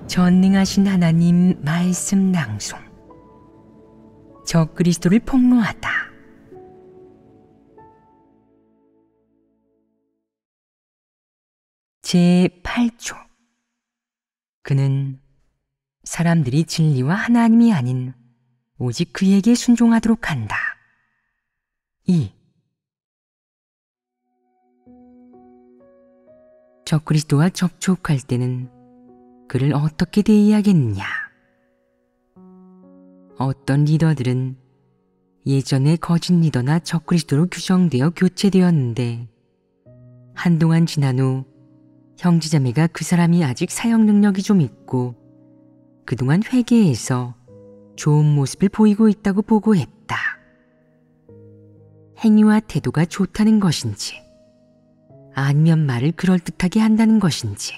전능하신 하나님 말씀 낭송. 적그리스도를 폭로하다. 제8조. 그는 사람들이 진리와 하나님이 아닌 오직 그에게 순종하도록 한다. 2. 적그리스도와 접촉할 때는 그를 어떻게 대해야겠느냐? 어떤 리더들은 예전에 거짓 리더나 적그리스도로 규정되어 교체되었는데 한동안 지난 후 형제자매가 그 사람이 아직 사역 능력이 좀 있고 그동안 회개해서 좋은 모습을 보이고 있다고 보고했다. 행위와 태도가 좋다는 것인지 아니면 말을 그럴듯하게 한다는 것인지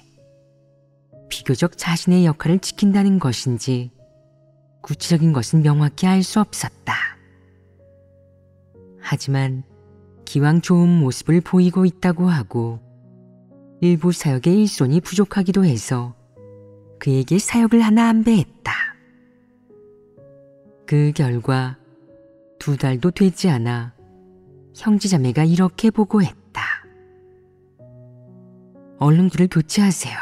비교적 자신의 역할을 지킨다는 것인지 구체적인 것은 명확히 알 수 없었다. 하지만 기왕 좋은 모습을 보이고 있다고 하고 일부 사역의 일손이 부족하기도 해서 그에게 사역을 하나 안배했다. 그 결과 2달도 되지 않아 형제자매가 이렇게 보고했다. 얼른 그를 교체하세요.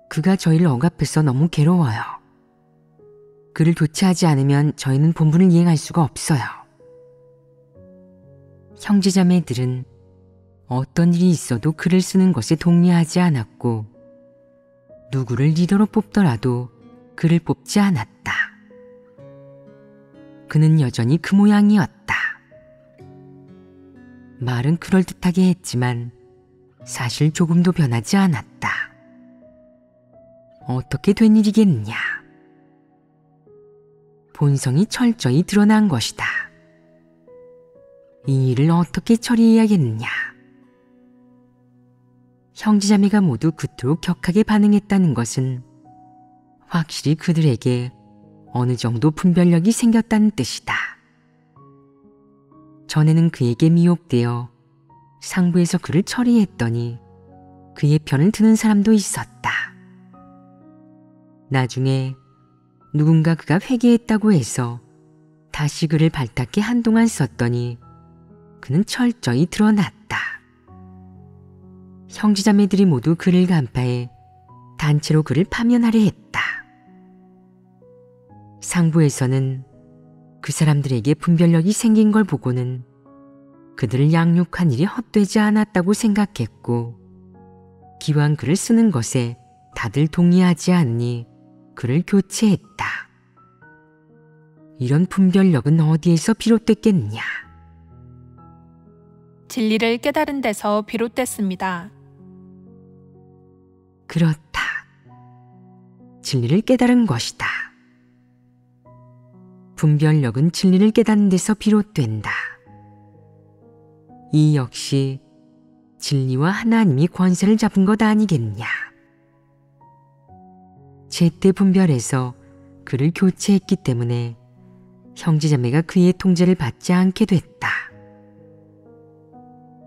그가 저희를 억압해서 너무 괴로워요. 그를 교체하지 않으면 저희는 본분을 이행할 수가 없어요. 형제자매들은 어떤 일이 있어도 그를 쓰는 것에 동의하지 않았고 누구를 리더로 뽑더라도 그를 뽑지 않았다. 그는 여전히 그 모양이었다. 말은 그럴듯하게 했지만 사실 조금도 변하지 않았다. 어떻게 된 일이겠느냐? 본성이 철저히 드러난 것이다. 이 일을 어떻게 처리해야겠느냐? 형제자매가 모두 그토록 격하게 반응했다는 것은 확실히 그들에게 어느 정도 분별력이 생겼다는 뜻이다. 전에는 그에게 미혹되어 상부에서 그를 처리했더니 그의 편을 드는 사람도 있었다. 나중에 누군가 그가 회개했다고 해서 다시 그를 발탁해 한동안 썼더니 그는 철저히 드러났다. 형제자매들이 모두 그를 간파해 단체로 그를 파면하려 했다. 상부에서는 그 사람들에게 분별력이 생긴 걸 보고는 그들을 양육한 일이 헛되지 않았다고 생각했고 기왕 그를 쓰는 것에 다들 동의하지 않으니 그를 교체했다. 이런 분별력은 어디에서 비롯됐겠느냐? 진리를 깨달은 데서 비롯됐습니다. 그렇다. 진리를 깨달은 것이다. 분별력은 진리를 깨닫는 데서 비롯된다. 이 역시 진리와 하나님이 권세를 잡은 것 아니겠냐? 제때 분별해서 그를 교체했기 때문에 형제자매가 그의 통제를 받지 않게 됐다.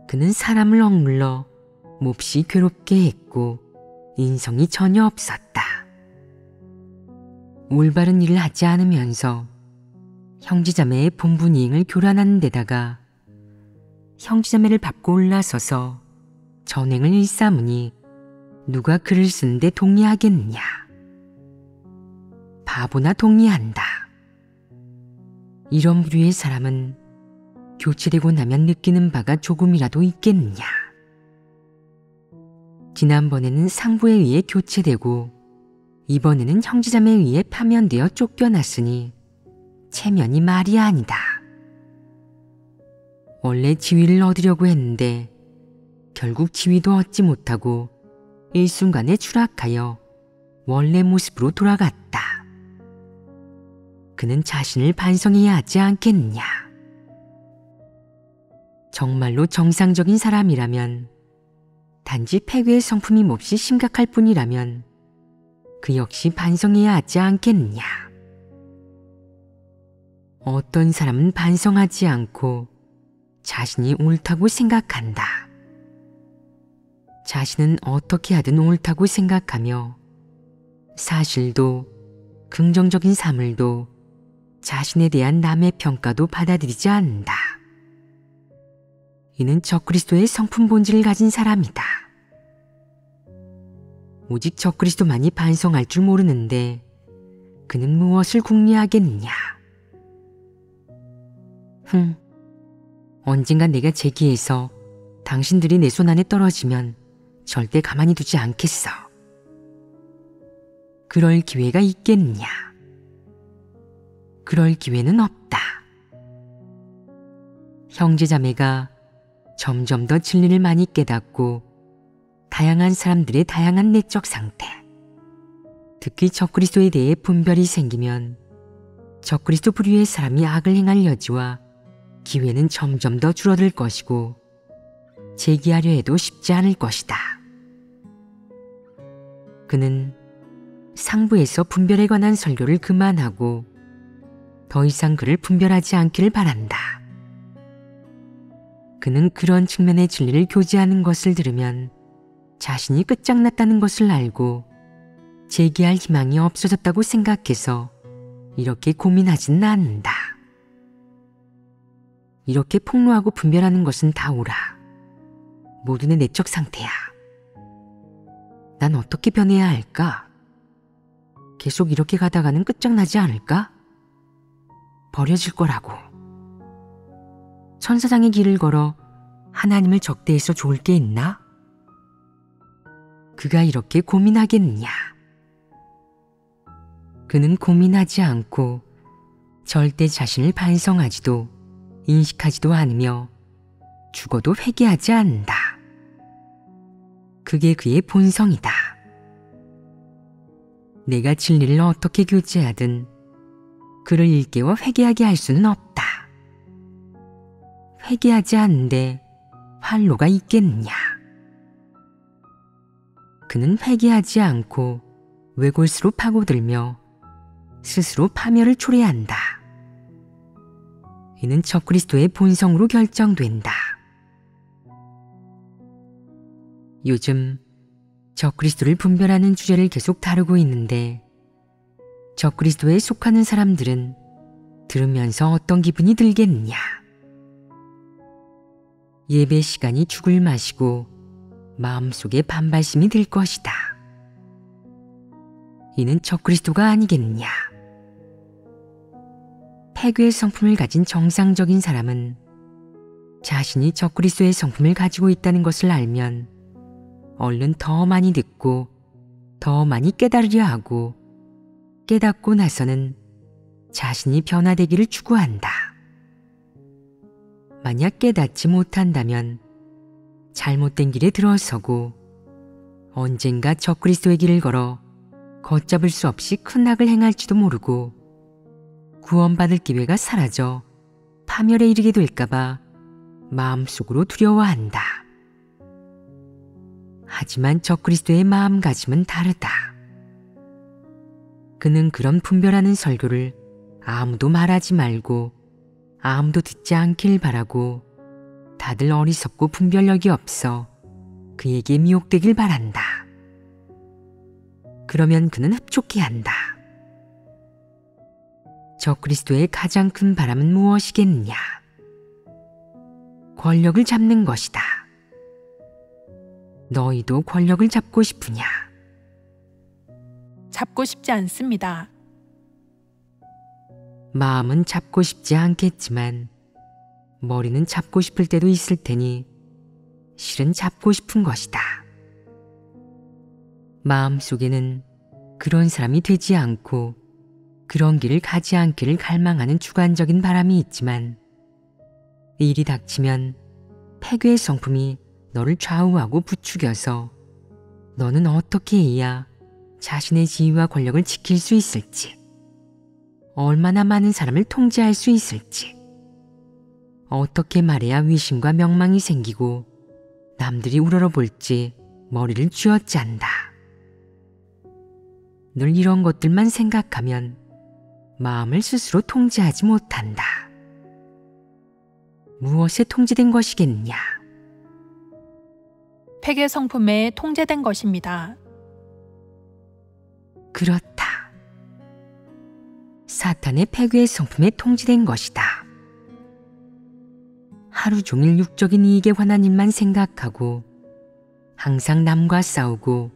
그는 사람을 억눌러 몹시 괴롭게 했고 인성이 전혀 없었다. 올바른 일을 하지 않으면서 형제자매의 본분 이행을 교란하는 데다가 형제자매를 밟고 올라서서 전횡을 일삼으니 누가 그를 쓰는데 동의하겠느냐? 바보나 동의한다. 이런 부류의 사람은 교체되고 나면 느끼는 바가 조금이라도 있겠느냐? 지난번에는 상부에 의해 교체되고 이번에는 형제자매에 의해 파면되어 쫓겨났으니 체면이 말이 아니다. 원래 지위를 얻으려고 했는데 결국 지위도 얻지 못하고 일순간에 추락하여 원래 모습으로 돌아갔다. 그는 자신을 반성해야 하지 않겠느냐? 정말로 정상적인 사람이라면 단지 폐괴의 성품이 몹시 심각할 뿐이라면 그 역시 반성해야 하지 않겠느냐? 어떤 사람은 반성하지 않고 자신이 옳다고 생각한다. 자신은 어떻게 하든 옳다고 생각하며 사실도 긍정적인 사물도 자신에 대한 남의 평가도 받아들이지 않는다. 이는 적그리스도의 성품 본질을 가진 사람이다. 오직 적그리스도만이 반성할 줄 모르는데 그는 무엇을 궁리하겠느냐. 언젠가 내가 제기해서 당신들이 내 손 안에 떨어지면 절대 가만히 두지 않겠어. 그럴 기회가 있겠느냐? 그럴 기회는 없다. 형제자매가 점점 더 진리를 많이 깨닫고 다양한 사람들의 다양한 내적 상태, 특히 적그리스도에 대해 분별이 생기면 적그리스도 부류의 사람이 악을 행할 여지와 기회는 점점 더 줄어들 것이고 제기하려 해도 쉽지 않을 것이다. 그는 상부에서 분별에 관한 설교를 그만하고 더 이상 그를 분별하지 않기를 바란다. 그는 그런 측면의 진리를 교제하는 것을 들으면 자신이 끝장났다는 것을 알고 재기할 희망이 없어졌다고 생각해서 이렇게 고민하지는 않는다. 이렇게 폭로하고 분별하는 것은 다 옳아. 모두 내 내적 상태야. 난 어떻게 변해야 할까? 계속 이렇게 가다가는 끝장나지 않을까? 버려질 거라고. 천사장의 길을 걸어 하나님을 적대해서 좋을 게 있나? 그가 이렇게 고민하겠느냐? 그는 고민하지 않고 절대 자신을 반성하지도 인식하지도 않으며 죽어도 회개하지 않는다. 그게 그의 본성이다. 내가 진리를 어떻게 교제하든 그를 일깨워 회개하게 할 수는 없다. 회개하지 않는데 활로가 있겠느냐? 그는 회개하지 않고 외골수로 파고들며 스스로 파멸을 초래한다. 이는 적그리스도의 본성으로 결정된다. 요즘 적그리스도를 분별하는 주제를 계속 다루고 있는데 적그리스도에 속하는 사람들은 들으면서 어떤 기분이 들겠느냐? 예배 시간이 죽을 맛이고 마음속에 반발심이 들 것이다. 이는 적그리스도가 아니겠느냐? 폐괴의 성품을 가진 정상적인 사람은 자신이 적그리스도의 성품을 가지고 있다는 것을 알면 얼른 더 많이 듣고 더 많이 깨달으려 하고 깨닫고 나서는 자신이 변화되기를 추구한다. 만약 깨닫지 못한다면 잘못된 길에 들어서고 언젠가 적그리스도의 길을 걸어 걷잡을 수 없이 큰 악을 행할지도 모르고 구원받을 기회가 사라져 파멸에 이르게 될까봐 마음속으로 두려워한다. 하지만 적그리스도의 마음가짐은 다르다. 그는 그런 분별하는 설교를 아무도 말하지 말고 아무도 듣지 않길 바라고 다들 어리석고 분별력이 없어 그에게 미혹되길 바란다. 그러면 그는 흡족해 한다. 적그리스도의 가장 큰 바람은 무엇이겠느냐? 권력을 잡는 것이다. 너희도 권력을 잡고 싶으냐? 잡고 싶지 않습니다. 마음은 잡고 싶지 않겠지만 머리는 잡고 싶을 때도 있을 테니 실은 잡고 싶은 것이다. 마음속에는 그런 사람이 되지 않고 그런 길을 가지 않기를 갈망하는 주관적인 바람이 있지만 일이 닥치면 폐괴의 성품이 너를 좌우하고 부추겨서 너는 어떻게 해야 자신의 지위와 권력을 지킬 수 있을지, 얼마나 많은 사람을 통제할 수 있을지, 어떻게 말해야 위신과 명망이 생기고 남들이 우러러볼지 머리를 쥐어짠다. 늘 이런 것들만 생각하면 마음을 스스로 통제하지 못한다. 무엇에 통제된 것이겠느냐? 폐괴 성품에 통제된 것입니다. 그렇다. 사탄의 패괴의 성품에 통지된 것이다. 하루 종일 육적인 이익에 관한 일만 생각하고 항상 남과 싸우고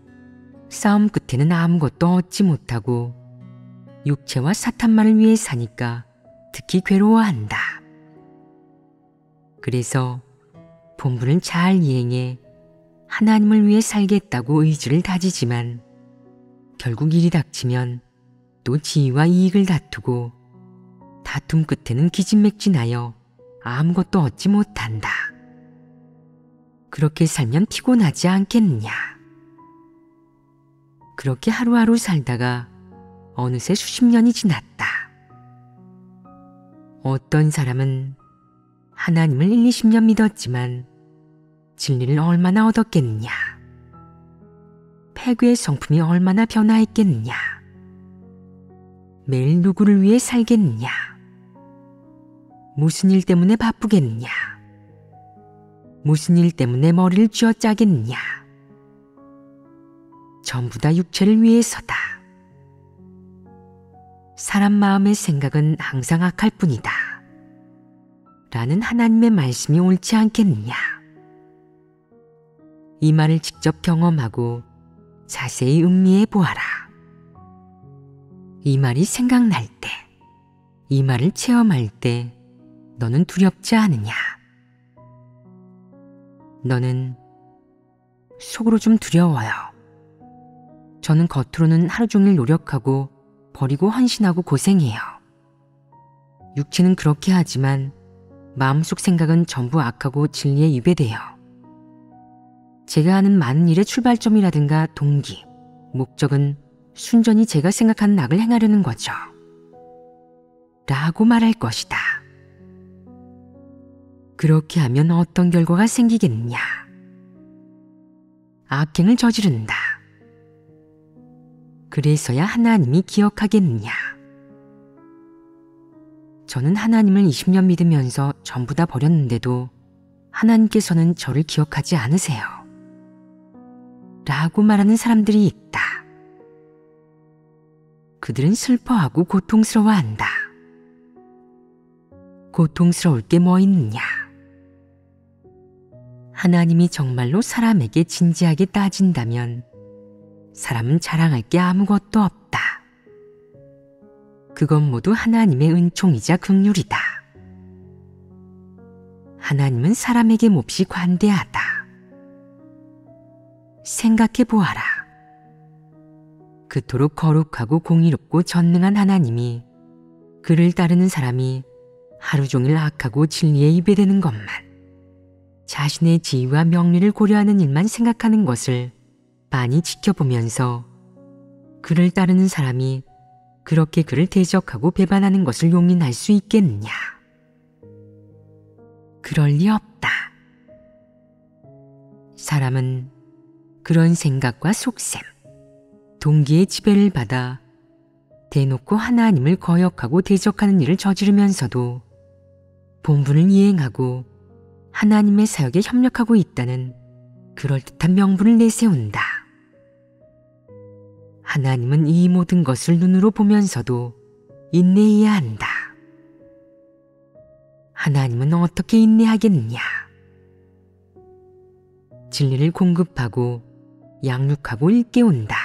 싸움 끝에는 아무것도 얻지 못하고 육체와 사탄만을 위해 사니까 특히 괴로워한다. 그래서 본분을 잘 이행해 하나님을 위해 살겠다고 의지를 다지지만 결국 일이 닥치면 또 지위와 이익을 다투고 다툼 끝에는 기진맥진하여 아무것도 얻지 못한다. 그렇게 살면 피곤하지 않겠느냐. 그렇게 하루하루 살다가 어느새 수십 년이 지났다. 어떤 사람은 하나님을 1, 20년 믿었지만 진리를 얼마나 얻었겠느냐. 패괴의 성품이 얼마나 변화했겠느냐. 매일 누구를 위해 살겠느냐. 무슨 일 때문에 바쁘겠느냐. 무슨 일 때문에 머리를 쥐어짜겠느냐. 전부 다 육체를 위해서다. 사람 마음의 생각은 항상 악할 뿐이다. 라는 하나님의 말씀이 옳지 않겠느냐. 이 말을 직접 경험하고 자세히 음미해 보아라. 이 말이 생각날 때, 이 말을 체험할 때 너는 두렵지 않으냐? 너는 속으로 좀 두려워요. 저는 겉으로는 하루 종일 노력하고 버리고 헌신하고 고생해요. 육체는 그렇게 하지만 마음속 생각은 전부 악하고 진리에 위배돼요. 제가 하는 많은 일의 출발점이라든가 동기, 목적은 순전히 제가 생각하는 악을 행하려는 거죠. 라고 말할 것이다. 그렇게 하면 어떤 결과가 생기겠느냐? 악행을 저지른다. 그래서야 하나님이 기억하겠느냐? 저는 하나님을 20년 믿으면서 전부 다 버렸는데도 하나님께서는 저를 기억하지 않으세요. 라고 말하는 사람들이 있다. 그들은 슬퍼하고 고통스러워한다. 고통스러울 게 뭐 있느냐? 하나님이 정말로 사람에게 진지하게 따진다면 사람은 자랑할 게 아무것도 없다. 그건 모두 하나님의 은총이자 긍휼이다. 하나님은 사람에게 몹시 관대하다. 생각해 보아라. 그토록 거룩하고 공의롭고 전능한 하나님이 그를 따르는 사람이 하루 종일 악하고 진리에 위배되는 것만, 자신의 지위와 명리를 고려하는 일만 생각하는 것을 많이 지켜보면서 그를 따르는 사람이 그렇게 그를 대적하고 배반하는 것을 용인할 수 있겠느냐? 그럴 리 없다. 사람은 그런 생각과 속셈, 동기의 지배를 받아 대놓고 하나님을 거역하고 대적하는 일을 저지르면서도 본분을 이행하고 하나님의 사역에 협력하고 있다는 그럴듯한 명분을 내세운다. 하나님은 이 모든 것을 눈으로 보면서도 인내해야 한다. 하나님은 어떻게 인내하겠느냐? 진리를 공급하고 양육하고 일깨운다.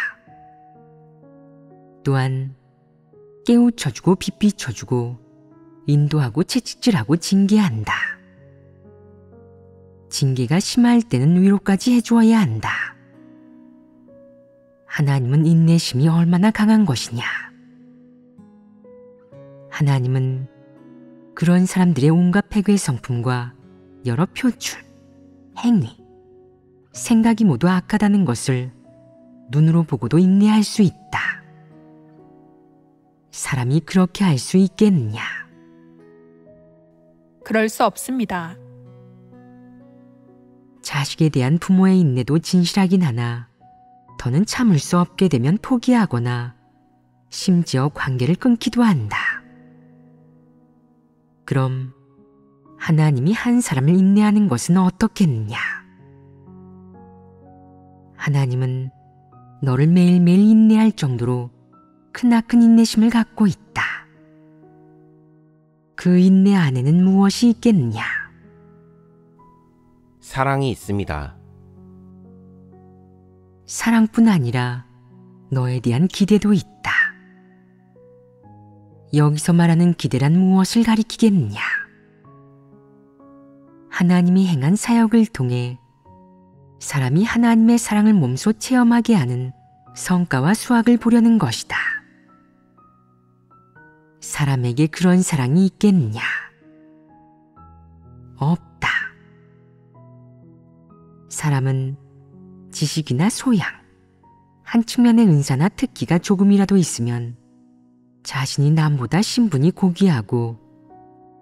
또한 깨우쳐주고 빗비춰주고 인도하고 채찍질하고 징계한다. 징계가 심할 때는 위로까지 해주어야 한다. 하나님은 인내심이 얼마나 강한 것이냐. 하나님은 그런 사람들의 온갖 패괴의 성품과 여러 표출, 행위, 생각이 모두 악하다는 것을 눈으로 보고도 인내할 수 있다. 사람이 그렇게 할 수 있겠느냐? 그럴 수 없습니다. 자식에 대한 부모의 인내도 진실하긴 하나 더는 참을 수 없게 되면 포기하거나 심지어 관계를 끊기도 한다. 그럼 하나님이 한 사람을 인내하는 것은 어떻겠느냐? 하나님은 너를 매일매일 인내할 정도로 크나큰 인내심을 갖고 있다. 그 인내 안에는 무엇이 있겠느냐? 사랑이 있습니다. 사랑뿐 아니라 너에 대한 기대도 있다. 여기서 말하는 기대란 무엇을 가리키겠느냐? 하나님이 행한 사역을 통해 사람이 하나님의 사랑을 몸소 체험하게 하는 성과와 수확을 보려는 것이다. 사람에게 그런 사랑이 있겠느냐? 없다. 사람은 지식이나 소양, 한 측면의 은사나 특기가 조금이라도 있으면 자신이 남보다 신분이 고귀하고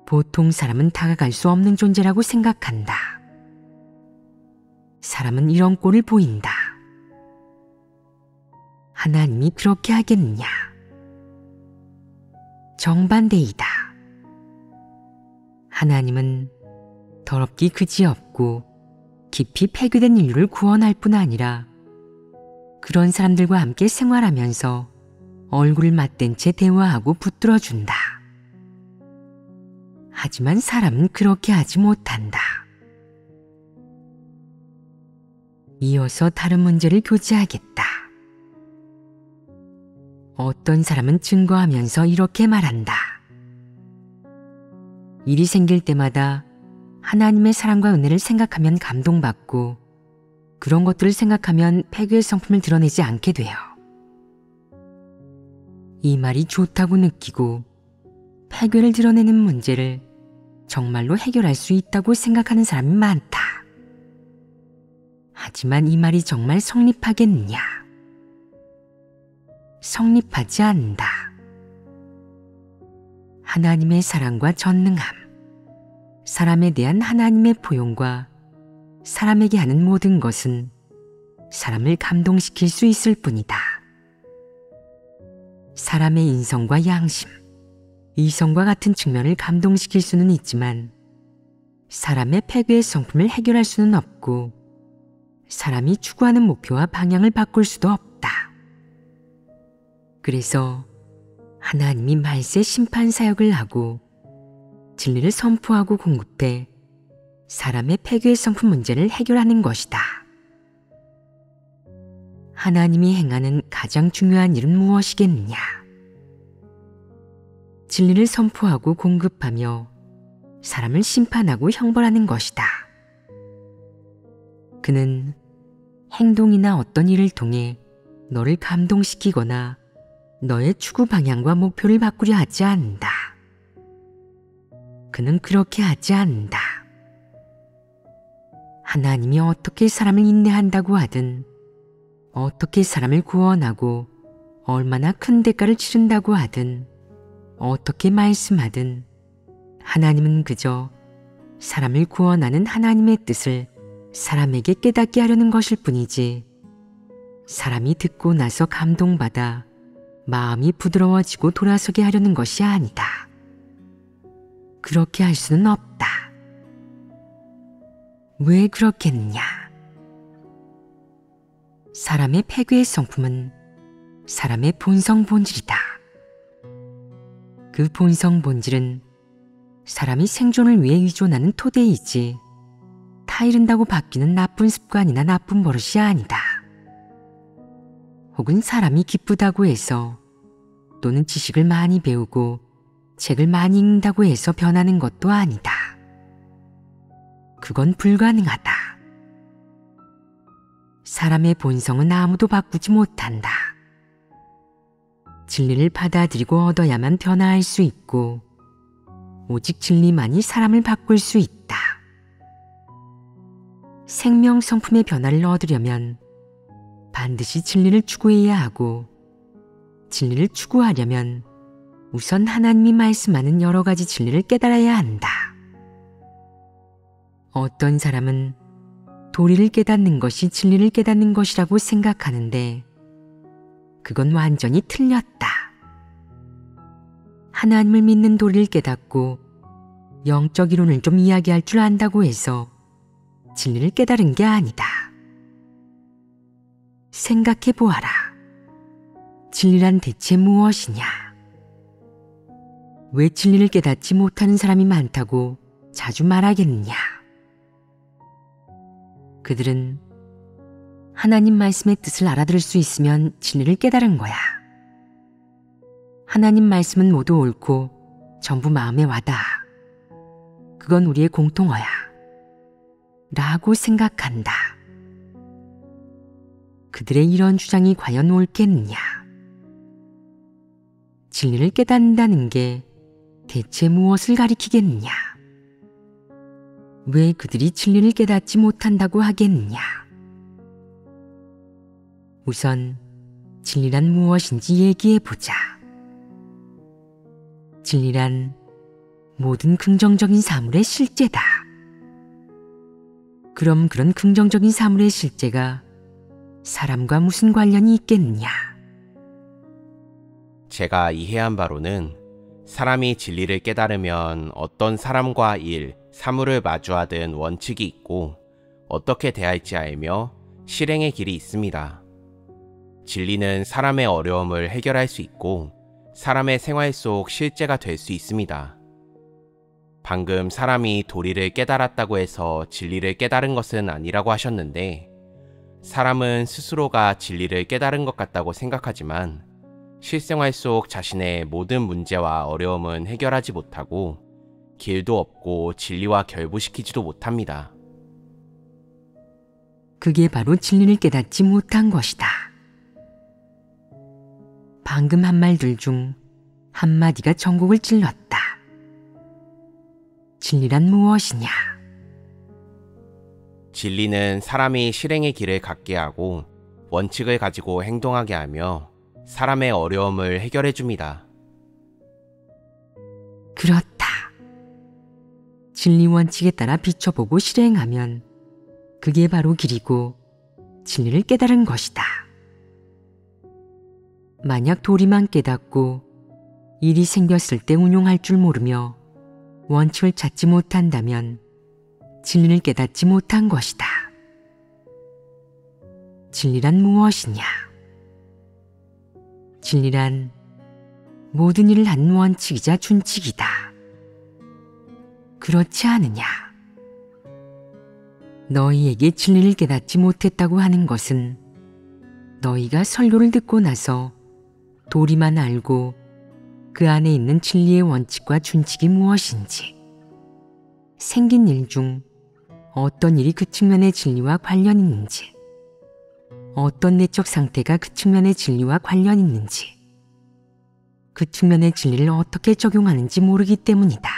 보통 사람은 다가갈 수 없는 존재라고 생각한다. 사람은 이런 꼴을 보인다. 하나님이 그렇게 하겠느냐? 정반대이다. 하나님은 더럽기 그지없고 깊이 폐괴된 인류를 구원할 뿐 아니라 그런 사람들과 함께 생활하면서 얼굴을 맞댄 채 대화하고 붙들어준다. 하지만 사람은 그렇게 하지 못한다. 이어서 다른 문제를 교제하겠다. 어떤 사람은 증거하면서 이렇게 말한다. 일이 생길 때마다 하나님의 사랑과 은혜를 생각하면 감동받고 그런 것들을 생각하면 폐괴의 성품을 드러내지 않게 돼요. 이 말이 좋다고 느끼고 폐괴를 드러내는 문제를 정말로 해결할 수 있다고 생각하는 사람이 많다. 하지만 이 말이 정말 성립하겠느냐? 성립하지 않는다. 하나님의 사랑과 전능함, 사람에 대한 하나님의 포용과 사람에게 하는 모든 것은 사람을 감동시킬 수 있을 뿐이다. 사람의 인성과 양심, 이성과 같은 측면을 감동시킬 수는 있지만 사람의 폐괴의 성품을 해결할 수는 없고 사람이 추구하는 목표와 방향을 바꿀 수도 없다. 그래서 하나님이 말세 심판 사역을 하고 진리를 선포하고 공급해 사람의 폐괴의 성품 문제를 해결하는 것이다. 하나님이 행하는 가장 중요한 일은 무엇이겠느냐? 진리를 선포하고 공급하며 사람을 심판하고 형벌하는 것이다. 그는 행동이나 어떤 일을 통해 너를 감동시키거나 너의 추구 방향과 목표를 바꾸려 하지 않는다. 그는 그렇게 하지 않는다. 하나님이 어떻게 사람을 인내한다고 하든 어떻게 사람을 구원하고 얼마나 큰 대가를 치른다고 하든 어떻게 말씀하든 하나님은 그저 사람을 구원하는 하나님의 뜻을 사람에게 깨닫게 하려는 것일 뿐이지 사람이 듣고 나서 감동받아 마음이 부드러워지고 돌아서게 하려는 것이 아니다. 그렇게 할 수는 없다. 왜 그렇겠느냐? 사람의 폐괴의 성품은 사람의 본성 본질이다. 그 본성 본질은 사람이 생존을 위해 의존하는 토대이지 타 잃은다고 바뀌는 나쁜 습관이나 나쁜 버릇이 아니다. 혹은 사람이 기쁘다고 해서 또는 지식을 많이 배우고 책을 많이 읽는다고 해서 변하는 것도 아니다. 그건 불가능하다. 사람의 본성은 아무도 바꾸지 못한다. 진리를 받아들이고 얻어야만 변화할 수 있고 오직 진리만이 사람을 바꿀 수 있다. 생명 성품의 변화를 얻으려면 반드시 진리를 추구해야 하고 진리를 추구하려면 우선 하나님이 말씀하는 여러 가지 진리를 깨달아야 한다. 어떤 사람은 도리를 깨닫는 것이 진리를 깨닫는 것이라고 생각하는데 그건 완전히 틀렸다. 하나님을 믿는 도리를 깨닫고 영적 이론을 좀 이야기할 줄 안다고 해서 진리를 깨달은 게 아니다. 생각해 보아라. 진리란 대체 무엇이냐? 왜 진리를 깨닫지 못하는 사람이 많다고 자주 말하겠느냐? 그들은 하나님 말씀의 뜻을 알아들을 수 있으면 진리를 깨달은 거야. 하나님 말씀은 모두 옳고 전부 마음에 와닿아. 그건 우리의 공통어야. 라고 생각한다. 그들의 이런 주장이 과연 옳겠느냐? 진리를 깨닫는다는 게 대체 무엇을 가리키겠느냐? 왜 그들이 진리를 깨닫지 못한다고 하겠느냐? 우선 진리란 무엇인지 얘기해보자. 진리란 모든 긍정적인 사물의 실제다. 그럼 그런 긍정적인 사물의 실제가 사람과 무슨 관련이 있겠느냐? 제가 이해한 바로는 사람이 진리를 깨달으면 어떤 사람과 일, 사물을 마주하든 원칙이 있고 어떻게 대할지 알며 실행의 길이 있습니다. 진리는 사람의 어려움을 해결할 수 있고 사람의 생활 속 실제가 될 수 있습니다. 방금 사람이 도리를 깨달았다고 해서 진리를 깨달은 것은 아니라고 하셨는데, 사람은 스스로가 진리를 깨달은 것 같다고 생각하지만 실생활 속 자신의 모든 문제와 어려움은 해결하지 못하고 길도 없고 진리와 결부시키지도 못합니다. 그게 바로 진리를 깨닫지 못한 것이다. 방금 한 말들 중 한마디가 전곡을 찔렀다. 진리란 무엇이냐? 진리는 사람이 실행의 길을 갖게 하고 원칙을 가지고 행동하게 하며 사람의 어려움을 해결해 줍니다. 그렇다. 진리 원칙에 따라 비춰보고 실행하면 그게 바로 길이고 진리를 깨달은 것이다. 만약 도리만 깨닫고 일이 생겼을 때 운용할 줄 모르며 원칙을 찾지 못한다면 진리를 깨닫지 못한 것이다. 진리란 무엇이냐? 진리란 모든 일을 하는 원칙이자 준칙이다. 그렇지 않으냐? 너희에게 진리를 깨닫지 못했다고 하는 것은 너희가 설교를 듣고 나서 도리만 알고 그 안에 있는 진리의 원칙과 준칙이 무엇인지, 생긴 일 중 어떤 일이 그 측면의 진리와 관련 있는지, 어떤 내적 상태가 그 측면의 진리와 관련 있는지, 그 측면의 진리를 어떻게 적용하는지 모르기 때문이다.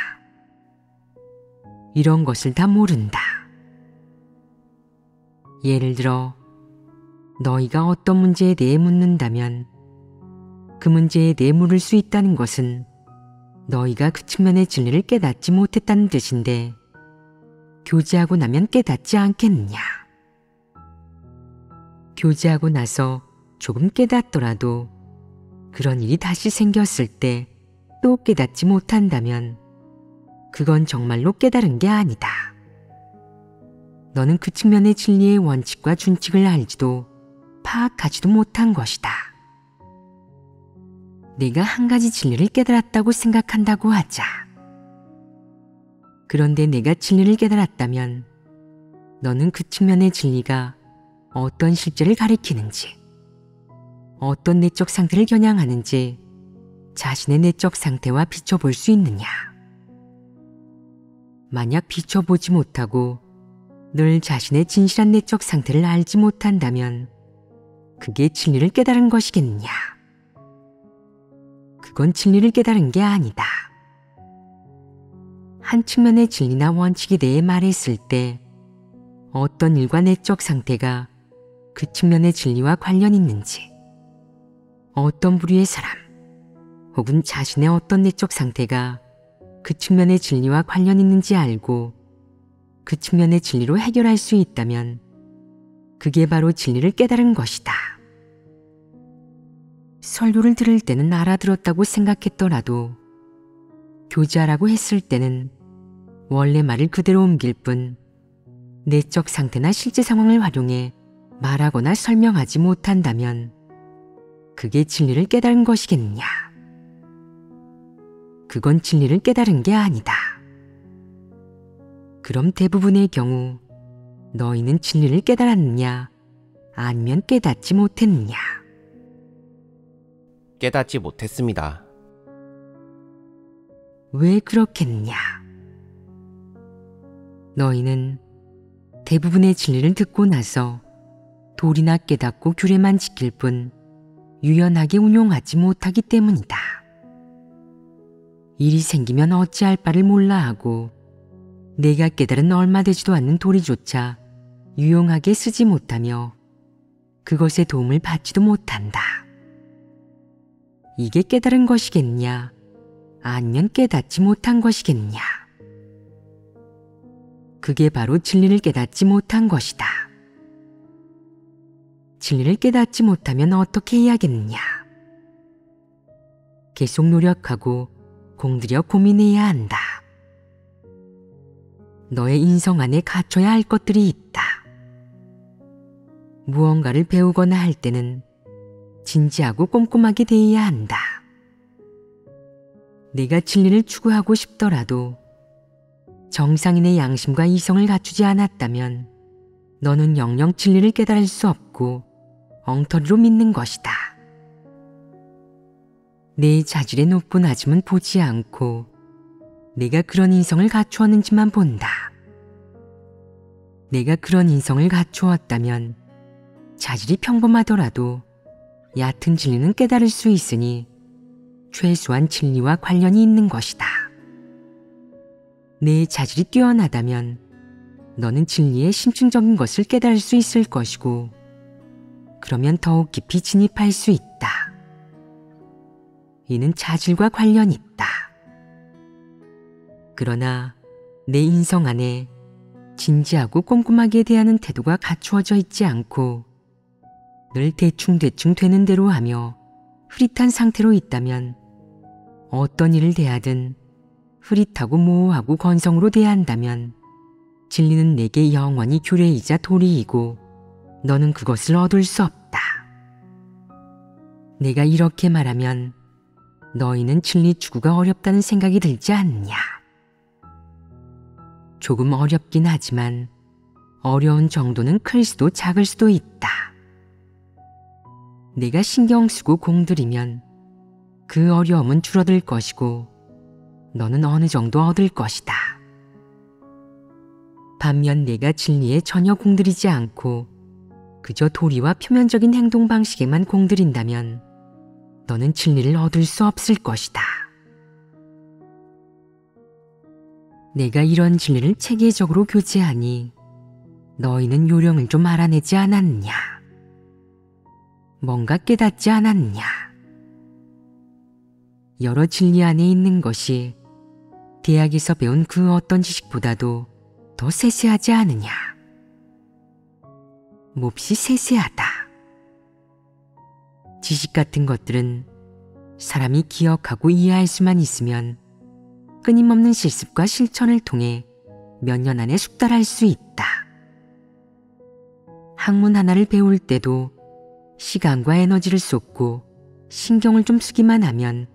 이런 것을 다 모른다. 예를 들어 너희가 어떤 문제에 대해 묻는다면 그 문제에 대해 물을 수 있다는 것은 너희가 그 측면의 진리를 깨닫지 못했다는 뜻인데, 교제하고 나면 깨닫지 않겠느냐? 교제하고 나서 조금 깨닫더라도 그런 일이 다시 생겼을 때 또 깨닫지 못한다면 그건 정말로 깨달은 게 아니다. 너는 그 측면의 진리의 원칙과 준칙을 알지도 파악하지도 못한 것이다. 내가 한 가지 진리를 깨달았다고 생각한다고 하자. 그런데 내가 진리를 깨달았다면 너는 그 측면의 진리가 어떤 실제를 가리키는지, 어떤 내적 상태를 겨냥하는지 자신의 내적 상태와 비춰볼 수 있느냐? 만약 비춰보지 못하고 늘 자신의 진실한 내적 상태를 알지 못한다면 그게 진리를 깨달은 것이겠느냐? 그건 진리를 깨달은 게 아니다. 한 측면의 진리나 원칙에 대해 말했을 때 어떤 일과 내적 상태가 그 측면의 진리와 관련 있는지, 어떤 부류의 사람 혹은 자신의 어떤 내적 상태가 그 측면의 진리와 관련 있는지 알고 그 측면의 진리로 해결할 수 있다면 그게 바로 진리를 깨달은 것이다. 설교를 들을 때는 알아들었다고 생각했더라도 교제하라고 했을 때는 원래 말을 그대로 옮길 뿐 내적 상태나 실제 상황을 활용해 말하거나 설명하지 못한다면 그게 진리를 깨달은 것이겠냐? 그건 진리를 깨달은 게 아니다. 그럼 대부분의 경우 너희는 진리를 깨달았느냐? 아니면 깨닫지 못했느냐? 깨닫지 못했습니다. 왜 그렇겠냐? 너희는 대부분의 진리를 듣고 나서 도리나 깨닫고 규례만 지킬 뿐 유연하게 운용하지 못하기 때문이다. 일이 생기면 어찌할 바를 몰라 하고 내가 깨달은 얼마 되지도 않는 도리조차 유용하게 쓰지 못하며 그것의 도움을 받지도 못한다. 이게 깨달은 것이겠냐? 아니면 깨닫지 못한 것이겠냐? 그게 바로 진리를 깨닫지 못한 것이다. 진리를 깨닫지 못하면 어떻게 해야겠느냐? 계속 노력하고 공들여 고민해야 한다. 너의 인성 안에 갖춰야 할 것들이 있다. 무언가를 배우거나 할 때는 진지하고 꼼꼼하게 대해야 한다. 내가 진리를 추구하고 싶더라도 정상인의 양심과 이성을 갖추지 않았다면 너는 영영 진리를 깨달을 수 없고 엉터리로 믿는 것이다. 내 자질의 노뿐아짐은 보지 않고 내가 그런 인성을 갖추었는지만 본다. 내가 그런 인성을 갖추었다면 자질이 평범하더라도 얕은 진리는 깨달을 수 있으니 최소한 진리와 관련이 있는 것이다. 내 자질이 뛰어나다면 너는 진리의 심층적인 것을 깨달을 수 있을 것이고 그러면 더욱 깊이 진입할 수 있다. 이는 자질과 관련이 있다. 그러나 내 인성 안에 진지하고 꼼꼼하게 대하는 태도가 갖추어져 있지 않고 늘 대충대충 되는 대로 하며 흐릿한 상태로 있다면 어떤 일을 대하든 흐릿하고 모호하고 건성으로 대한다면 진리는 내게 영원히 규례이자 도리이고 너는 그것을 얻을 수 없다. 내가 이렇게 말하면 너희는 진리 추구가 어렵다는 생각이 들지 않느냐? 조금 어렵긴 하지만 어려운 정도는 클 수도 작을 수도 있다. 내가 신경 쓰고 공들이면 그 어려움은 줄어들 것이고 너는 어느 정도 얻을 것이다. 반면 내가 진리에 전혀 공들이지 않고 그저 도리와 표면적인 행동 방식에만 공들인다면 너는 진리를 얻을 수 없을 것이다. 내가 이런 진리를 체계적으로 교제하니 너희는 요령을 좀 알아내지 않았느냐? 뭔가 깨닫지 않았느냐? 여러 진리 안에 있는 것이 대학에서 배운 그 어떤 지식보다도 더 세세하지 않으냐? 몹시 세세하다. 지식 같은 것들은 사람이 기억하고 이해할 수만 있으면 끊임없는 실습과 실천을 통해 몇 년 안에 숙달할 수 있다. 학문 하나를 배울 때도 시간과 에너지를 쏟고 신경을 좀 쓰기만 하면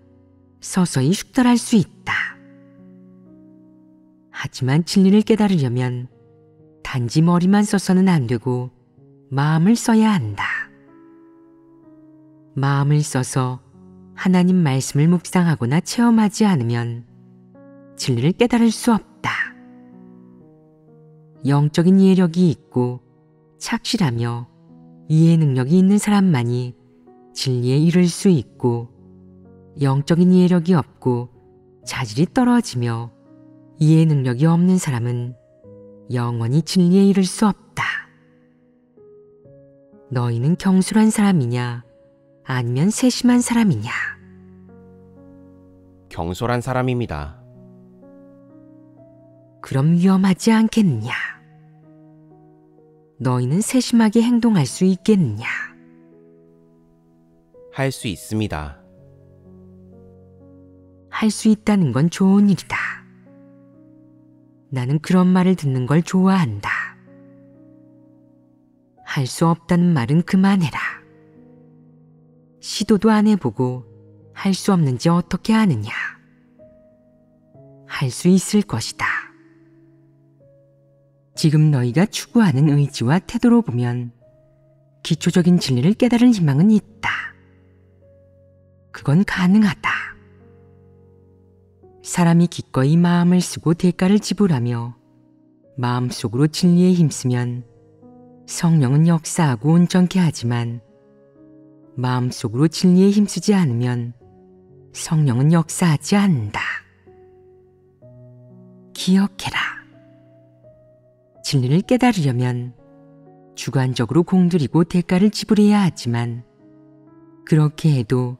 서서히 숙달할 수 있다. 하지만 진리를 깨달으려면 단지 머리만 써서는 안 되고 마음을 써야 한다. 마음을 써서 하나님 말씀을 묵상하거나 체험하지 않으면 진리를 깨달을 수 없다. 영적인 이해력이 있고 착실하며 이해 능력이 있는 사람만이 진리에 이를 수 있고 영적인 이해력이 없고 자질이 떨어지며 이해 능력이 없는 사람은 영원히 진리에 이를 수 없다. 너희는 경솔한 사람이냐 아니면 세심한 사람이냐? 경솔한 사람입니다. 그럼 위험하지 않겠느냐? 너희는 세심하게 행동할 수 있겠느냐? 할 수 있습니다. 할 수 있다는 건 좋은 일이다. 나는 그런 말을 듣는 걸 좋아한다. 할 수 없다는 말은 그만해라. 시도도 안 해보고 할 수 없는지 어떻게 아느냐? 할 수 있을 것이다. 지금 너희가 추구하는 의지와 태도로 보면 기초적인 진리를 깨달을 희망은 있다. 그건 가능하다. 사람이 기꺼이 마음을 쓰고 대가를 지불하며 마음속으로 진리에 힘쓰면 성령은 역사하고 온전케 하지만 마음속으로 진리에 힘쓰지 않으면 성령은 역사하지 않는다. 기억해라. 진리를 깨달으려면 주관적으로 공들이고 대가를 지불해야 하지만 그렇게 해도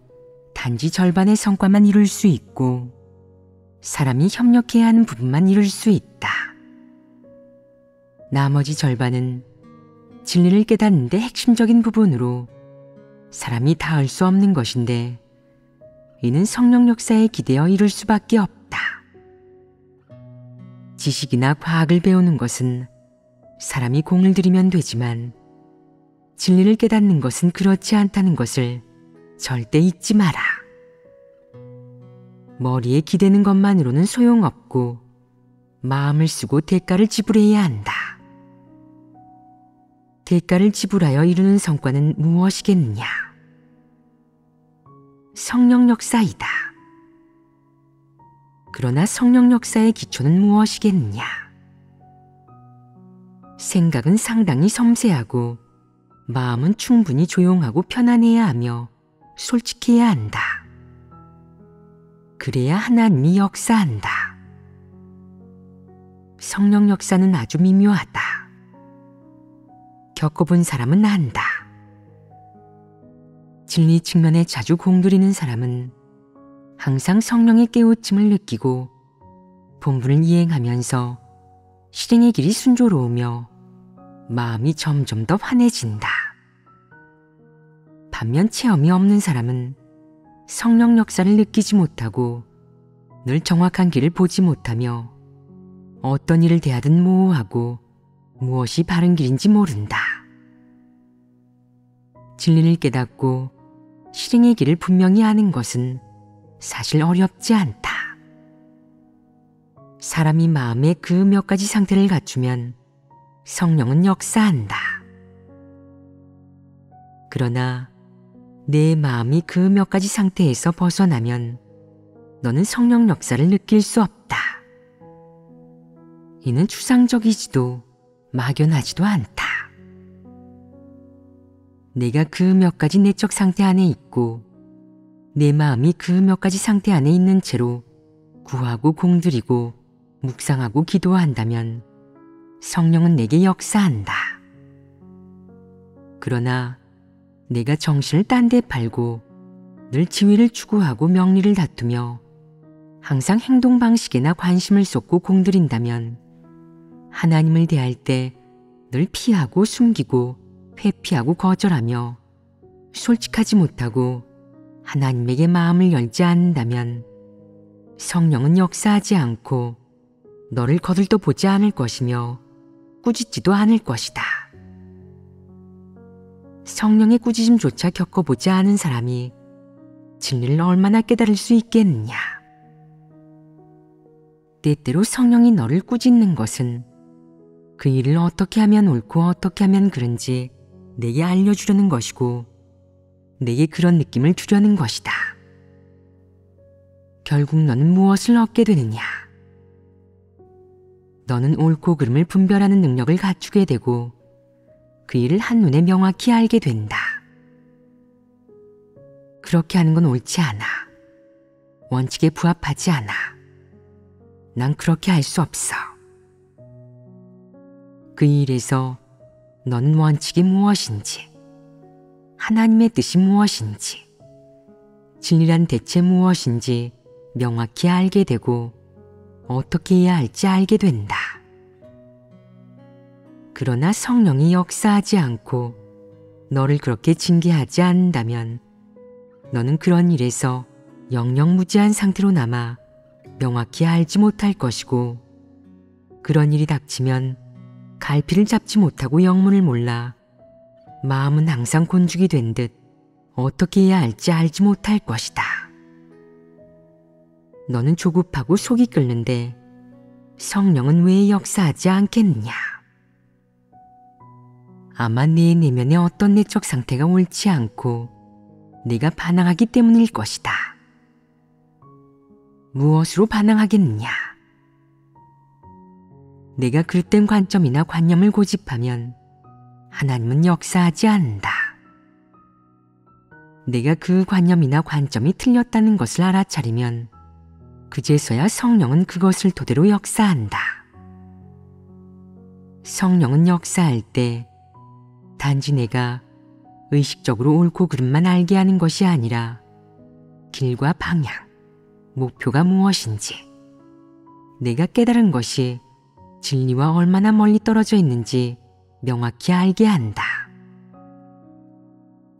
단지 절반의 성과만 이룰 수 있고 사람이 협력해야 하는 부분만 이룰 수 있다. 나머지 절반은 진리를 깨닫는데 핵심적인 부분으로 사람이 닿을 수 없는 것인데 이는 성령 역사에 기대어 이룰 수밖에 없다. 지식이나 과학을 배우는 것은 사람이 공을 들이면 되지만 진리를 깨닫는 것은 그렇지 않다는 것을 절대 잊지 마라. 머리에 기대는 것만으로는 소용없고 마음을 쓰고 대가를 지불해야 한다. 대가를 지불하여 이루는 성과는 무엇이겠느냐? 성령 역사이다. 그러나 성령 역사의 기초는 무엇이겠느냐? 생각은 상당히 섬세하고 마음은 충분히 조용하고 편안해야 하며 솔직해야 한다. 그래야 하나님이 역사한다. 성령 역사는 아주 미묘하다. 겪어본 사람은 안다. 진리 측면에 자주 공들이는 사람은 항상 성령의 깨우침을 느끼고 본분을 이행하면서 실행의 길이 순조로우며 마음이 점점 더 환해진다. 반면 체험이 없는 사람은 성령 역사를 느끼지 못하고 늘 정확한 길을 보지 못하며 어떤 일을 대하든 모호하고 무엇이 바른 길인지 모른다. 진리를 깨닫고 실행의 길을 분명히 아는 것은 사실 어렵지 않다. 사람이 마음의 그 몇 가지 상태를 갖추면 성령은 역사한다. 그러나 내 마음이 그 몇 가지 상태에서 벗어나면 너는 성령 역사를 느낄 수 없다. 이는 추상적이지도 막연하지도 않다. 내가 그 몇 가지 내적 상태 안에 있고 내 마음이 그 몇 가지 상태 안에 있는 채로 구하고 공들이고 묵상하고 기도한다면 성령은 내게 역사한다. 그러나 내가 정신을 딴 데 팔고 늘 지위를 추구하고 명리를 다투며 항상 행동 방식에나 관심을 쏟고 공들인다면 하나님을 대할 때 늘 피하고 숨기고 회피하고 거절하며 솔직하지 못하고 하나님에게 마음을 열지 않는다면 성령은 역사하지 않고 너를 거들떠 보지 않을 것이며 꾸짖지도 않을 것이다. 성령의 꾸짖음조차 겪어보지 않은 사람이 진리를 얼마나 깨달을 수 있겠느냐? 때때로 성령이 너를 꾸짖는 것은 그 일을 어떻게 하면 옳고 어떻게 하면 그른지 내게 알려주려는 것이고 내게 그런 느낌을 주려는 것이다. 결국 너는 무엇을 얻게 되느냐? 너는 옳고 그름을 분별하는 능력을 갖추게 되고 그 일을 한눈에 명확히 알게 된다. 그렇게 하는 건 옳지 않아. 원칙에 부합하지 않아. 난 그렇게 할 수 없어. 그 일에서 너는 원칙이 무엇인지, 하나님의 뜻이 무엇인지, 진리란 대체 무엇인지 명확히 알게 되고 어떻게 해야 할지 알게 된다. 그러나 성령이 역사하지 않고 너를 그렇게 징계하지 않는다면 너는 그런 일에서 영영무지한 상태로 남아 명확히 알지 못할 것이고 그런 일이 닥치면 갈피를 잡지 못하고 영문을 몰라 마음은 항상 곤죽이 된 듯 어떻게 해야 할지 알지 못할 것이다. 너는 조급하고 속이 끓는데 성령은 왜 역사하지 않겠느냐? 아마 내 내면에 어떤 내적 상태가 옳지 않고 내가 반항하기 때문일 것이다. 무엇으로 반항하겠느냐? 내가 그릇된 관점이나 관념을 고집하면 하나님은 역사하지 않는다. 내가 그 관념이나 관점이 틀렸다는 것을 알아차리면 그제서야 성령은 그것을 토대로 역사한다. 성령은 역사할 때 단지 내가 의식적으로 옳고 그름만 알게 하는 것이 아니라 길과 방향, 목표가 무엇인지, 내가 깨달은 것이 진리와 얼마나 멀리 떨어져 있는지 명확히 알게 한다.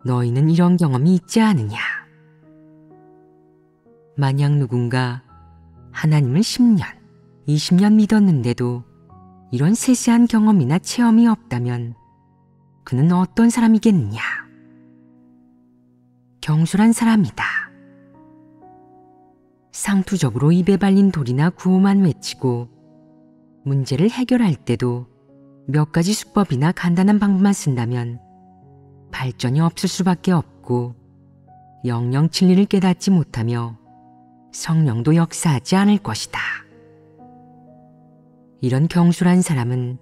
너희는 이런 경험이 있지 않으냐? 만약 누군가 하나님을 10년, 20년 믿었는데도 이런 세세한 경험이나 체험이 없다면 그는 어떤 사람이겠느냐? 경솔한 사람이다. 상투적으로 입에 발린 돌이나 구호만 외치고 문제를 해결할 때도 몇 가지 수법이나 간단한 방법만 쓴다면 발전이 없을 수밖에 없고 영영 진리를 깨닫지 못하며 성령도 역사하지 않을 것이다. 이런 경솔한 사람은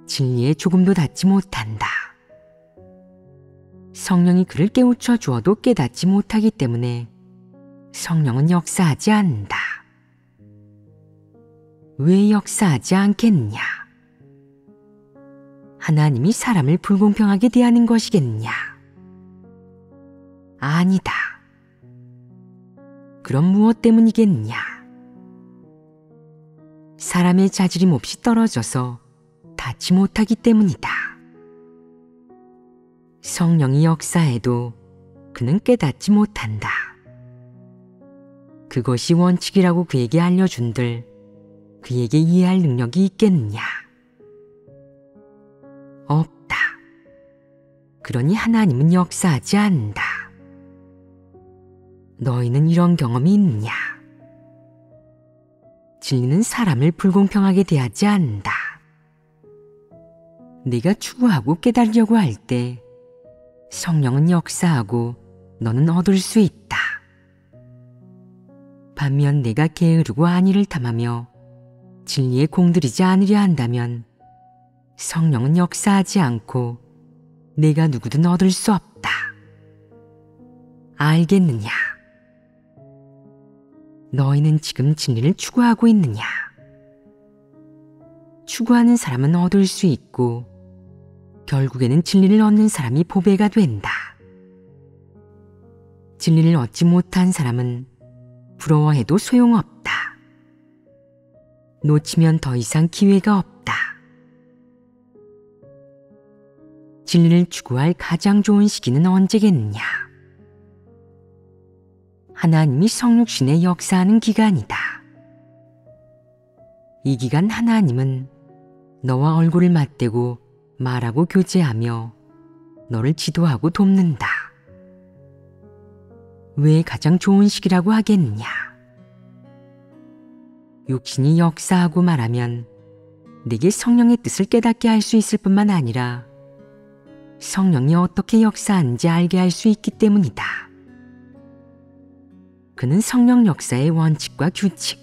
진리에 조금도 닿지 못한다. 성령이 그를 깨우쳐 주어도 깨닫지 못하기 때문에 성령은 역사하지 않는다. 왜 역사하지 않겠느냐? 하나님이 사람을 불공평하게 대하는 것이겠느냐? 아니다. 그럼 무엇 때문이겠느냐? 사람의 자질이 몹시 떨어져서 닿지 못하기 때문이다. 성령이 역사해도 그는 깨닫지 못한다. 그것이 원칙이라고 그에게 알려준들 그에게 이해할 능력이 있겠느냐? 없다. 그러니 하나님은 역사하지 않는다. 너희는 이런 경험이 있느냐? 진리는 사람을 불공평하게 대하지 않는다. 네가 추구하고 깨달으려고 할 때 성령은 역사하고 너는 얻을 수 있다. 반면 내가 게으르고 안위를 탐하며 진리에 공들이지 않으려 한다면 성령은 역사하지 않고 내가 누구든 얻을 수 없다. 알겠느냐? 너희는 지금 진리를 추구하고 있느냐? 추구하는 사람은 얻을 수 있고 결국에는 진리를 얻는 사람이 보배가 된다. 진리를 얻지 못한 사람은 부러워해도 소용없다. 놓치면 더 이상 기회가 없다. 진리를 추구할 가장 좋은 시기는 언제겠느냐? 하나님이 성육신에 역사하는 기간이다. 이 기간 하나님은 너와 얼굴을 맞대고 말하고 교제하며 너를 지도하고 돕는다. 왜 가장 좋은 시기라고 하겠느냐? 육신이 역사하고 말하면 내게 성령의 뜻을 깨닫게 할 수 있을 뿐만 아니라 성령이 어떻게 역사하는지 알게 할 수 있기 때문이다. 그는 성령 역사의 원칙과 규칙,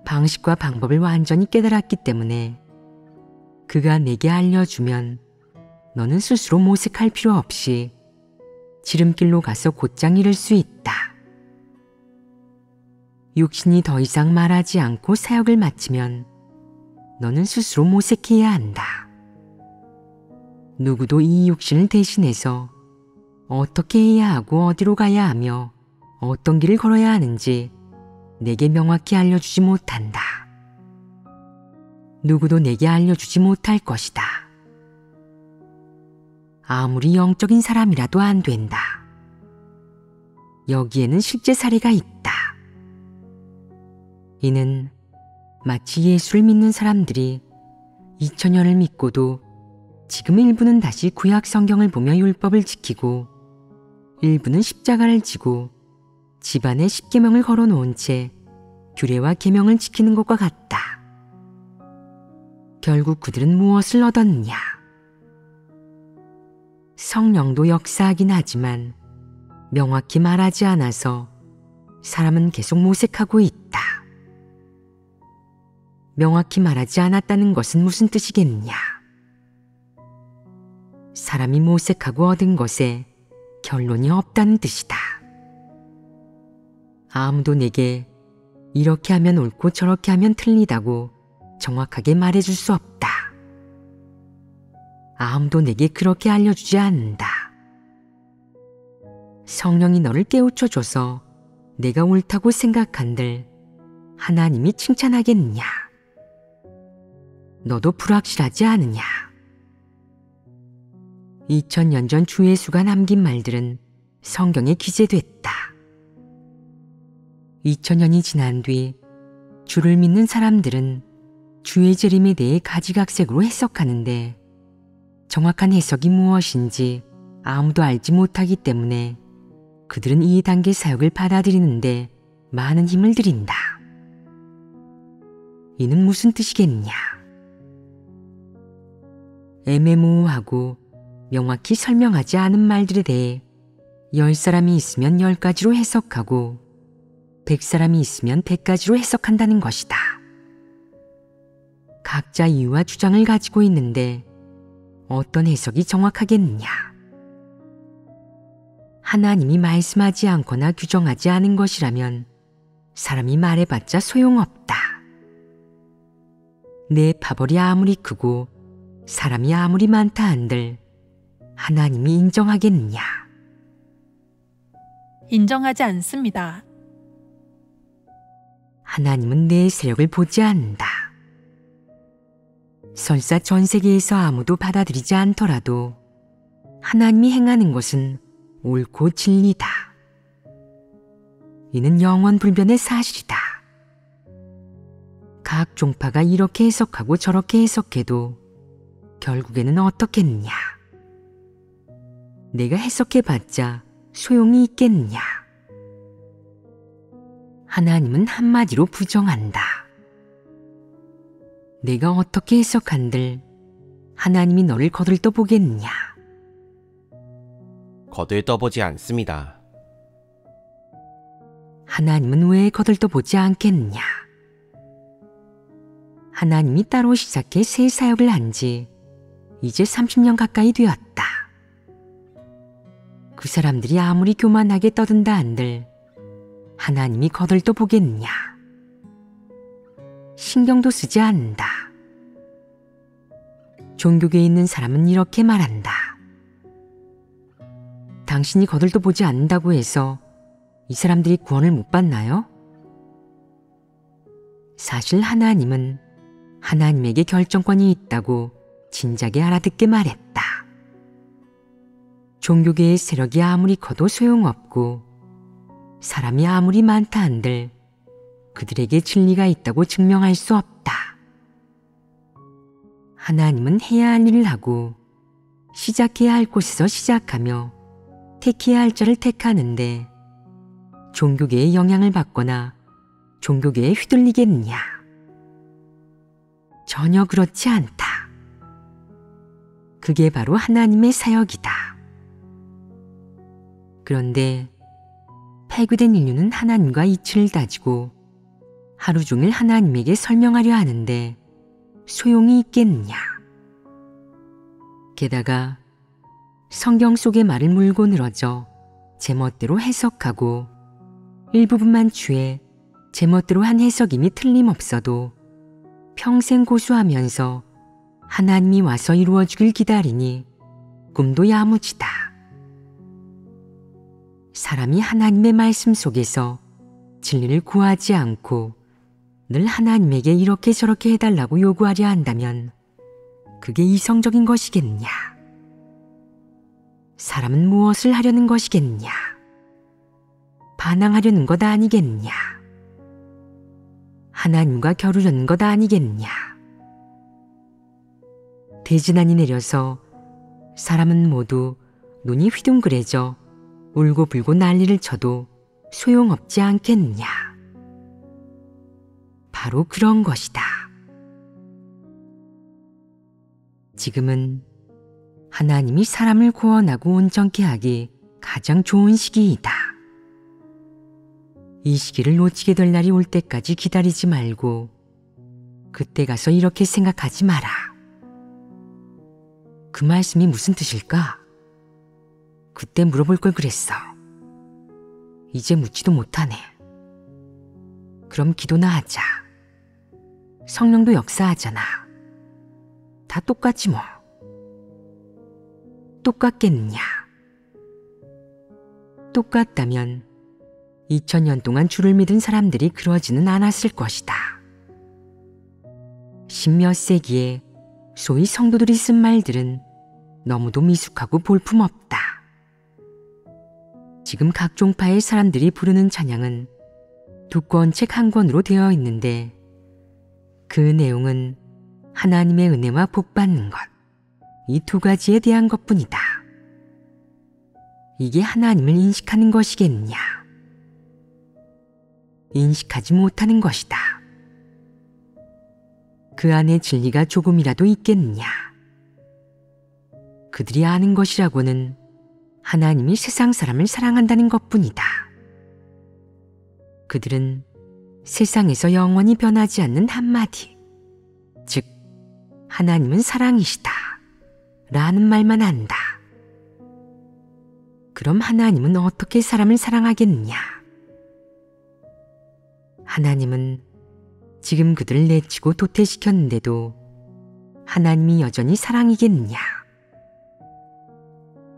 방식과 방법을 완전히 깨달았기 때문에 그가 내게 알려주면 너는 스스로 모색할 필요 없이 지름길로 가서 곧장 이룰 수 있다. 육신이 더 이상 말하지 않고 사역을 마치면 너는 스스로 모색해야 한다. 누구도 이 육신을 대신해서 어떻게 해야 하고 어디로 가야 하며 어떤 길을 걸어야 하는지 내게 명확히 알려주지 못한다. 누구도 내게 알려주지 못할 것이다. 아무리 영적인 사람이라도 안 된다. 여기에는 실제 사례가 있다. 이는 마치 예수를 믿는 사람들이 2000년을 믿고도 지금 일부는 다시 구약 성경을 보며 율법을 지키고 일부는 십자가를 지고 집안에 십계명을 걸어놓은 채 규례와 계명을 지키는 것과 같다. 결국 그들은 무엇을 얻었냐? 성령도 역사하긴 하지만 명확히 말하지 않아서 사람은 계속 모색하고 있다. 명확히 말하지 않았다는 것은 무슨 뜻이겠냐? 사람이 모색하고 얻은 것에 결론이 없다는 뜻이다. 아무도 내게 이렇게 하면 옳고 저렇게 하면 틀리다고 정확하게 말해줄 수 없다. 아무도 내게 그렇게 알려주지 않는다. 성령이 너를 깨우쳐줘서 내가 옳다고 생각한들 하나님이 칭찬하겠느냐? 너도 불확실하지 않으냐? 2000년 전 주 예수가 남긴 말들은 성경에 기재됐다. 2000년이 지난 뒤 주를 믿는 사람들은 주의 재림에 대해 가지각색으로 해석하는데 정확한 해석이 무엇인지 아무도 알지 못하기 때문에 그들은 이 단계 사역을 받아들이는데 많은 힘을 들인다. 이는 무슨 뜻이겠냐? 애매모호하고 명확히 설명하지 않은 말들에 대해 10사람이 있으면 10가지로 해석하고 100사람이 있으면 100가지로 해석한다는 것이다. 각자 이유와 주장을 가지고 있는데 어떤 해석이 정확하겠느냐? 하나님이 말씀하지 않거나 규정하지 않은 것이라면 사람이 말해봤자 소용없다. 내 파벌이 아무리 크고 사람이 아무리 많다 한들 하나님이 인정하겠느냐? 인정하지 않습니다. 하나님은 내 세력을 보지 않는다. 설사 전 세계에서 아무도 받아들이지 않더라도 하나님이 행하는 것은 옳고 진리다. 이는 영원불변의 사실이다. 각 종파가 이렇게 해석하고 저렇게 해석해도 결국에는 어떻겠느냐? 내가 해석해봤자 소용이 있겠느냐? 하나님은 한마디로 부정한다. 내가 어떻게 해석한들 하나님이 너를 거들떠보겠느냐? 거들떠보지 않습니다. 하나님은 왜 거들떠보지 않겠느냐? 하나님이 따로 시작해 새 사역을 한 지 이제 30년 가까이 되었다. 그 사람들이 아무리 교만하게 떠든다 한들 하나님이 거들떠보겠느냐? 신경도 쓰지 않는다. 종교계에 있는 사람은 이렇게 말한다. 당신이 거들떠보지 않는다고 해서 이 사람들이 구원을 못 받나요? 사실 하나님은 하나님에게 결정권이 있다고 진작에 알아듣게 말했다. 종교계의 세력이 아무리 커도 소용없고 사람이 아무리 많다 한들 그들에게 진리가 있다고 증명할 수 없다. 하나님은 해야 할 일을 하고 시작해야 할 곳에서 시작하며 택해야 할 자를 택하는데 종교계의 영향을 받거나 종교계에 휘둘리겠느냐? 전혀 그렇지 않다. 그게 바로 하나님의 사역이다. 그런데 폐교된 인류는 하나님과 이치를 따지고 하루 종일 하나님에게 설명하려 하는데 소용이 있겠느냐? 게다가 성경 속의 말을 물고 늘어져 제멋대로 해석하고 일부분만 취해 제멋대로 한 해석임이 틀림없어도 평생 고수하면서 하나님이 와서 이루어주길 기다리니 꿈도 야무지다. 사람이 하나님의 말씀 속에서 진리를 구하지 않고 늘 하나님에게 이렇게 저렇게 해달라고 요구하려 한다면 그게 이성적인 것이겠느냐? 사람은 무엇을 하려는 것이겠느냐? 반항하려는 것 아니겠느냐? 하나님과 겨루려는 것 아니겠느냐? 대지난이 내려서 사람은 모두 눈이 휘둥그레져 울고불고 난리를 쳐도 소용없지 않겠느냐. 바로 그런 것이다. 지금은 하나님이 사람을 구원하고 온전케 하기 가장 좋은 시기이다. 이 시기를 놓치게 될 날이 올 때까지 기다리지 말고 그때 가서 이렇게 생각하지 마라. 그 말씀이 무슨 뜻일까? 그때 물어볼 걸 그랬어. 이제 묻지도 못하네. 그럼 기도나 하자. 성령도 역사하잖아. 다 똑같지 뭐. 똑같겠느냐? 똑같다면 2000년 동안 주를 믿은 사람들이 그러지는 않았을 것이다. 십몇 세기에 소위 성도들이 쓴 말들은 너무도 미숙하고 볼품없다. 지금 각 종파의 사람들이 부르는 찬양은 두꺼운 책 한 권으로 되어 있는데 그 내용은 하나님의 은혜와 복 받는 것, 이 두 가지에 대한 것뿐이다. 이게 하나님을 인식하는 것이겠느냐? 인식하지 못하는 것이다. 그 안에 진리가 조금이라도 있겠느냐? 그들이 아는 것이라고는 하나님이 세상 사람을 사랑한다는 것뿐이다. 그들은 세상에서 영원히 변하지 않는 한마디, 즉 하나님은 사랑이시다 라는 말만 안다. 그럼 하나님은 어떻게 사람을 사랑하겠느냐? 하나님은 지금 그들을 내치고 도태시켰는데도 하나님이 여전히 사랑이겠느냐?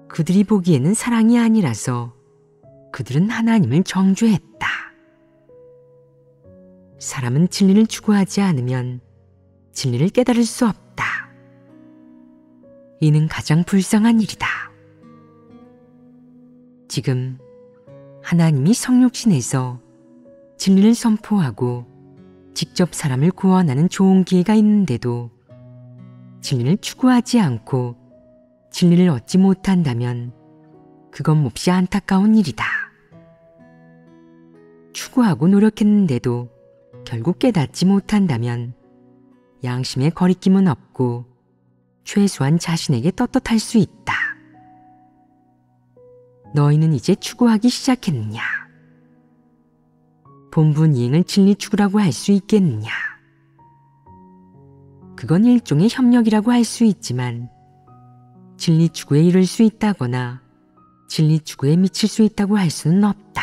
그들이 보기에는 사랑이 아니라서 그들은 하나님을 정죄했다. 사람은 진리를 추구하지 않으면 진리를 깨달을 수 없다. 이는 가장 불쌍한 일이다. 지금 하나님이 성육신에서 진리를 선포하고 직접 사람을 구원하는 좋은 기회가 있는데도 진리를 추구하지 않고 진리를 얻지 못한다면 그건 몹시 안타까운 일이다. 추구하고 노력했는데도 결국 깨닫지 못한다면 양심의 거리낌은 없고 최소한 자신에게 떳떳할 수 있다. 너희는 이제 추구하기 시작했느냐? 본분 이행을 진리 추구라고 할 수 있겠느냐? 그건 일종의 협력이라고 할 수 있지만 진리 추구에 이를 수 있다거나 진리 추구에 미칠 수 있다고 할 수는 없다.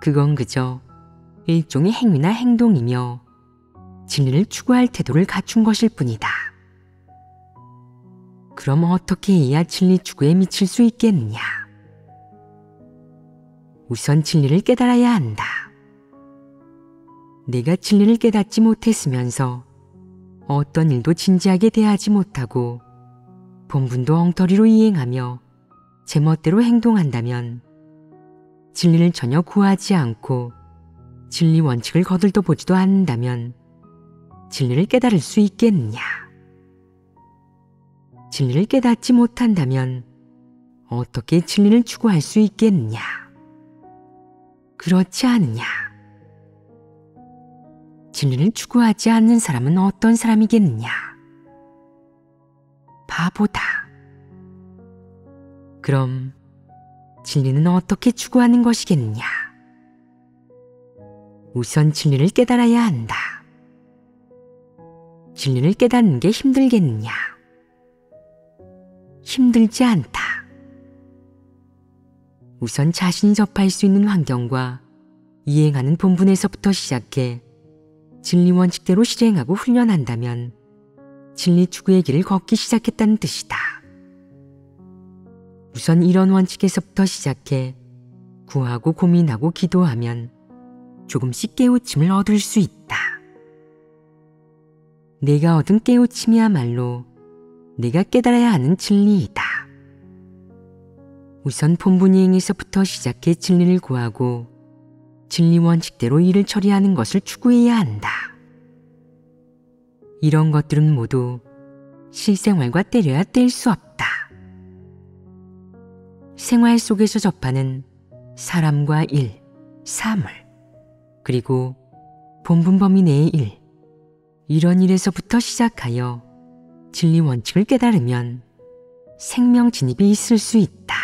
그건 그저 일종의 행위나 행동이며 진리를 추구할 태도를 갖춘 것일 뿐이다. 그럼 어떻게 해야 진리 추구에 미칠 수 있겠느냐? 우선 진리를 깨달아야 한다. 내가 진리를 깨닫지 못했으면서 어떤 일도 진지하게 대하지 못하고 본분도 엉터리로 이행하며 제멋대로 행동한다면 진리를 전혀 구하지 않고 진리 원칙을 거들떠 보지도 않는다면 진리를 깨달을 수 있겠느냐? 진리를 깨닫지 못한다면 어떻게 진리를 추구할 수 있겠느냐? 그렇지 않느냐? 진리를 추구하지 않는 사람은 어떤 사람이겠느냐? 바보다. 그럼 진리는 어떻게 추구하는 것이겠느냐? 우선 진리를 깨달아야 한다. 진리를 깨닫는 게 힘들겠느냐? 힘들지 않다. 우선 자신이 접할 수 있는 환경과 이행하는 본분에서부터 시작해 진리 원칙대로 실행하고 훈련한다면 진리 추구의 길을 걷기 시작했다는 뜻이다. 우선 이런 원칙에서부터 시작해 구하고 고민하고 기도하면 조금씩 깨우침을 얻을 수 있다. 내가 얻은 깨우침이야말로 내가 깨달아야 하는 진리이다. 우선 본분 이행에서부터 시작해 진리를 구하고 진리 원칙대로 일을 처리하는 것을 추구해야 한다. 이런 것들은 모두 실생활과 떼려야 뗄 수 없다. 생활 속에서 접하는 사람과 일, 사물, 그리고 본분 범위 내의 일, 이런 일에서부터 시작하여 진리 원칙을 깨달으면 생명 진입이 있을 수 있다.